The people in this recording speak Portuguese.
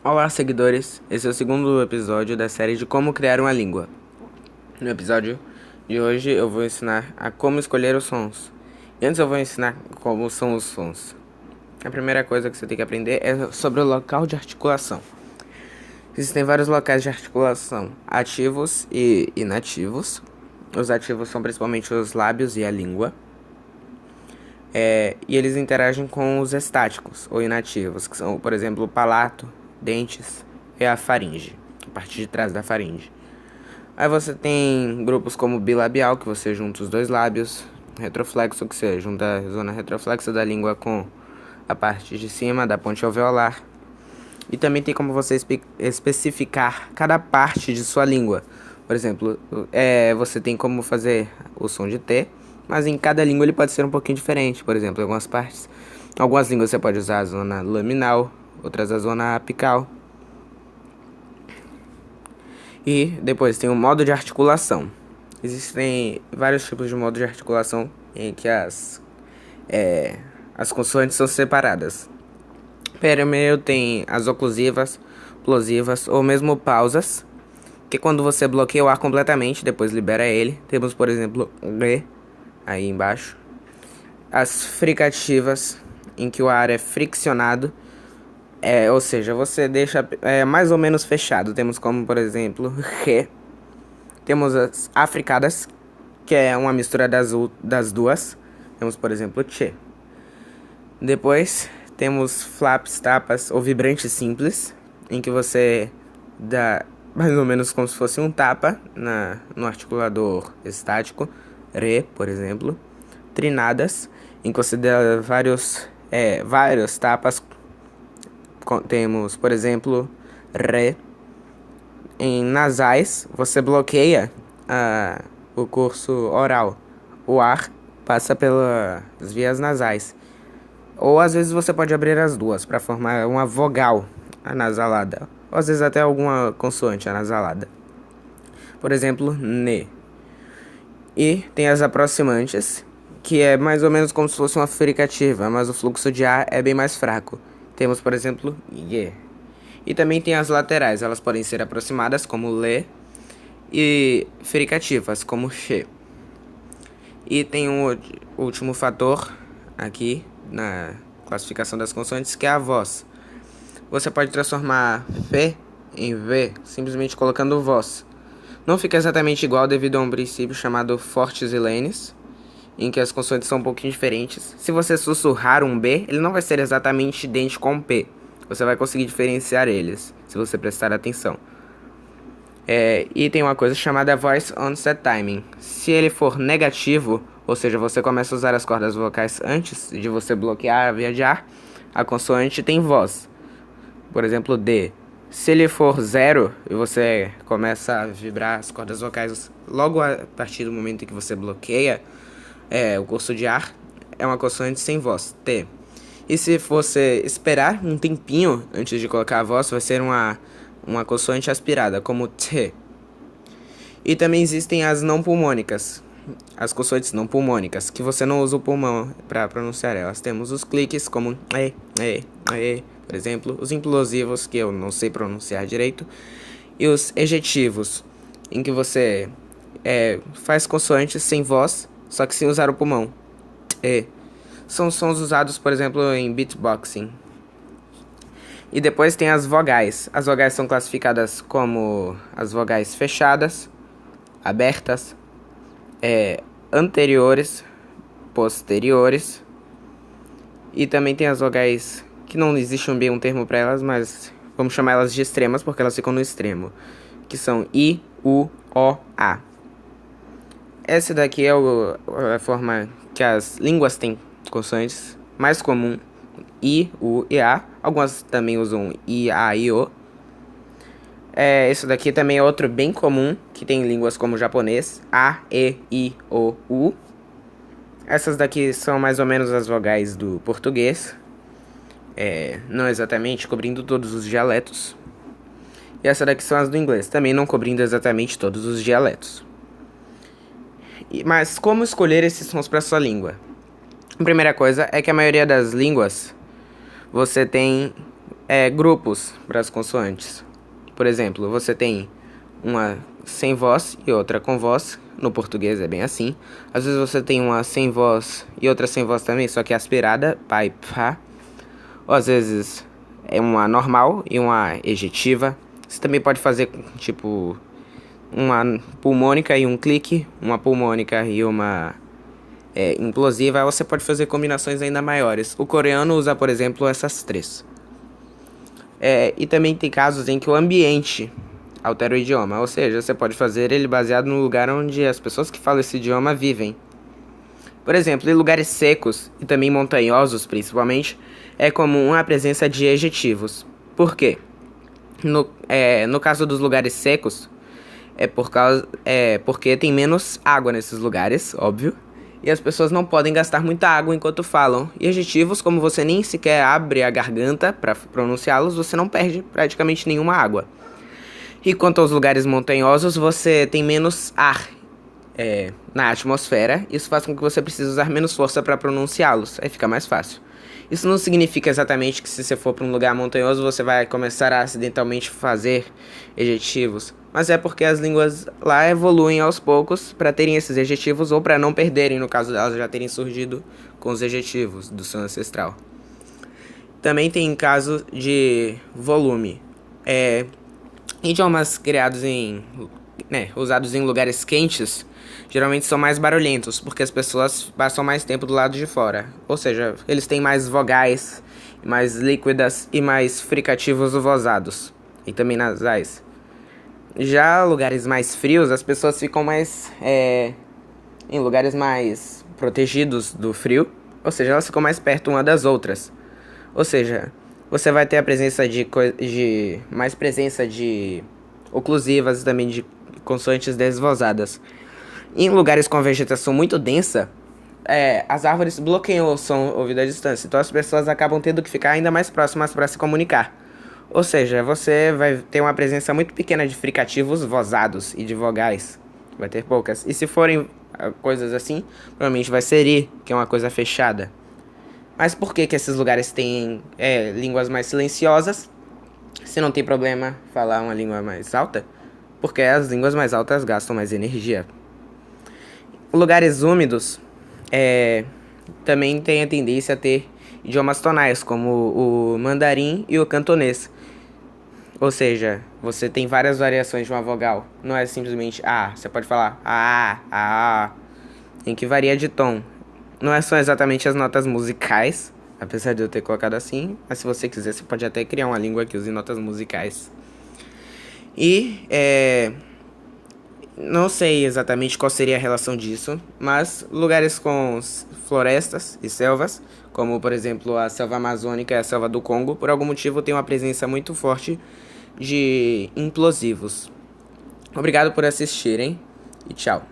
Olá, seguidores! Esse é o segundo episódio da série de Como Criar uma Língua. No episódio de hoje eu vou ensinar a como escolher os sons. E antes eu vou ensinar como são os sons. A primeira coisa que você tem que aprender é sobre o local de articulação. Existem vários locais de articulação, ativos e inativos. Os ativos são principalmente os lábios e a língua. E eles interagem com os estáticos ou inativos, que são, por exemplo, o palato, dentes e a faringe, a parte de trás da faringe. Aí você tem grupos como bilabial, que você junta os dois lábios, retroflexo, que você junta a zona retroflexa da língua com a parte de cima da ponte alveolar. E também tem como você especificar cada parte de sua língua. Por exemplo, você tem como fazer o som de T, mas em cada língua ele pode ser um pouquinho diferente. Por exemplo, em algumas línguas você pode usar a zona laminal, outras a zona apical. E depois tem o modo de articulação. Existem vários tipos de modo de articulação em que as consoantes são separadas. Primeiro tem as oclusivas, plosivas ou mesmo pausas, que quando você bloqueia o ar completamente, depois libera ele. Temos, por exemplo, G, aí embaixo. As fricativas, em que o ar é friccionado, ou seja, você deixa mais ou menos fechado. Temos como, por exemplo, Re. Temos as africadas, que é uma mistura das duas. Temos, por exemplo, Che. Depois temos flaps, tapas ou vibrantes simples, em que você dá mais ou menos como se fosse um tapa no articulador estático, Re, por exemplo. Trinadas, em que você dá vários tapas. Temos, por exemplo, Re. Em nasais, você bloqueia o curso oral. O ar passa pelas vias nasais. Ou às vezes você pode abrir as duas para formar uma vogal anasalada. Ou às vezes até alguma consoante anasalada. Por exemplo, ne. E tem as aproximantes, que é mais ou menos como se fosse uma fricativa, mas o fluxo de ar é bem mais fraco. Temos, por exemplo, ye. E também tem as laterais, elas podem ser aproximadas, como le, e fricativas, como che. E tem um último fator aqui na classificação das consoantes, que é a voz. Você pode transformar F em V simplesmente colocando voz. Não fica exatamente igual devido a um princípio chamado fortes e lenes, em que as consoantes são um pouquinho diferentes. Se você sussurrar um B, ele não vai ser exatamente idêntico a um P. Você vai conseguir diferenciar eles, se você prestar atenção. E tem uma coisa chamada Voice Onset Timing. Se ele for negativo, ou seja, você começa a usar as cordas vocais antes de você bloquear a via de ar, a consoante tem voz. Por exemplo, D. Se ele for zero e você começa a vibrar as cordas vocais logo a partir do momento em que você bloqueia o curso de ar, é uma consoante sem voz, T. E se você esperar um tempinho antes de colocar a voz, vai ser uma consoante aspirada, como T. E também existem as não pulmônicas, as consoantes não pulmônicas, que você não usa o pulmão para pronunciar elas. Temos os cliques, como por exemplo, os implosivos, que eu não sei pronunciar direito, e os ejetivos, em que você faz consoantes sem voz, só que sem usar o pulmão. São sons usados, por exemplo, em beatboxing. E depois tem as vogais. As vogais são classificadas como as vogais fechadas, abertas, anteriores, posteriores. E também tem as vogais que não existe bem um termo para elas, mas vamos chamar elas de extremas porque elas ficam no extremo, que são I, U, O, A. Essa daqui é a forma que as línguas têm consoantes mais comum, I, U e A. Algumas também usam I, A e O. Esse daqui também é outro bem comum, que tem línguas como o japonês, A, E, I, O, U. Essas daqui são mais ou menos as vogais do português, não exatamente cobrindo todos os dialetos. E essas daqui são as do inglês, também não cobrindo exatamente todos os dialetos. Mas como escolher esses sons para sua língua? A primeira coisa é que a maioria das línguas você tem grupos para as consoantes. Por exemplo, você tem uma sem voz e outra com voz. No português é bem assim. Às vezes você tem uma sem voz e outra sem voz também, só que aspirada, pá e pá. Ou às vezes é uma normal e uma ejetiva. Você também pode fazer tipo uma pulmônica e um clique, uma pulmônica e uma implosiva. Você pode fazer combinações ainda maiores. O coreano usa, por exemplo, essas três. E também tem casos em que o ambiente altera o idioma, ou seja, você pode fazer ele baseado no lugar onde as pessoas que falam esse idioma vivem. Por exemplo, em lugares secos e também montanhosos, principalmente, é comum a presença de ejetivos. Por quê? No caso dos lugares secos, porque tem menos água nesses lugares, óbvio, e as pessoas não podem gastar muita água enquanto falam. E adjetivos, como você nem sequer abre a garganta para pronunciá-los, você não perde praticamente nenhuma água. E quanto aos lugares montanhosos, você tem menos ar na atmosfera. Isso faz com que você precise usar menos força para pronunciá-los. Aí fica mais fácil. Isso não significa exatamente que se você for para um lugar montanhoso, você vai começar a acidentalmente fazer ejetivos. Mas é porque as línguas lá evoluem aos poucos para terem esses ejetivos ou para não perderem, no caso delas já terem surgido com os ejetivos do som ancestral. Também tem caso de volume. Idiomas criados usados em lugares quentes geralmente são mais barulhentos, porque as pessoas passam mais tempo do lado de fora. Ou seja, eles têm mais vogais, mais líquidas e mais fricativos vozados. E também nasais. Já lugares mais frios, as pessoas ficam mais em lugares mais protegidos do frio. Ou seja, elas ficam mais perto uma das outras. Ou seja, você vai ter a presença mais presença de oclusivas e também de consoantes desvozadas. Em lugares com vegetação muito densa, as árvores bloqueiam o som ouvido à distância. Então as pessoas acabam tendo que ficar ainda mais próximas para se comunicar. Ou seja, você vai ter uma presença muito pequena de fricativos vozados e de vogais. Vai ter poucas. E se forem coisas assim, provavelmente vai ser I, que é uma coisa fechada. Mas por que esses lugares têm línguas mais silenciosas? Se não tem problema falar uma língua mais alta? Porque as línguas mais altas gastam mais energia. Lugares úmidos também têm a tendência a ter idiomas tonais, como o mandarim e o cantonês. Ou seja, você tem várias variações de uma vogal. Não é simplesmente A. Você pode falar A, em que varia de tom. Não são exatamente as notas musicais, apesar de eu ter colocado assim. Mas se você quiser, você pode até criar uma língua que use notas musicais. E não sei exatamente qual seria a relação disso, mas lugares com florestas e selvas, como por exemplo a selva amazônica e a selva do Congo, por algum motivo tem uma presença muito forte de implosivos. Obrigado por assistirem e tchau.